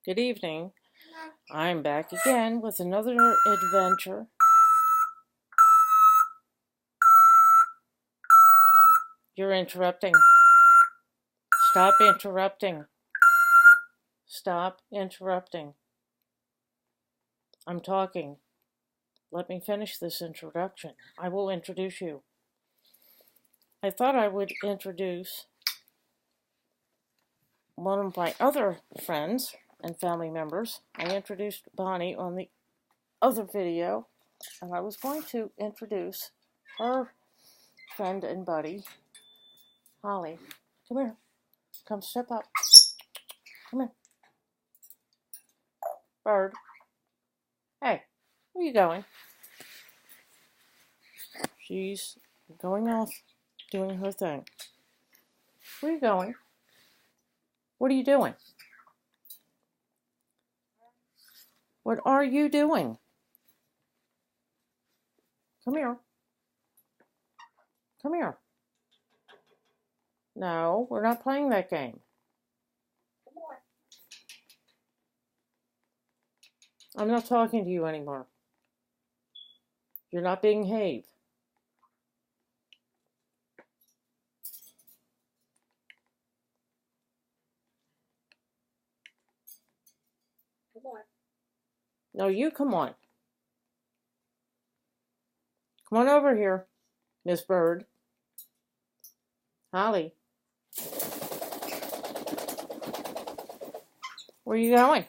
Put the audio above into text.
Good evening. I'm back again with another adventure. You're interrupting. Stop interrupting. Stop interrupting. I'm talking. Let me finish this introduction. I will introduce you. I thought I would introduce one of my other friends and family members. I introduced Bonnie on the other video, and I was going to introduce her friend and buddy, Holly. Come here. Come step up. Come here. Bird. Hey, where are you going? She's going off doing her thing. Where are you going? What are you doing? What are you doing? Come here. Come here. No, we're not playing that game. I'm not talking to you anymore. You're not being behaved. Come on. No, you come on. Come on over here, Miss Bird. Holly. Where are you going?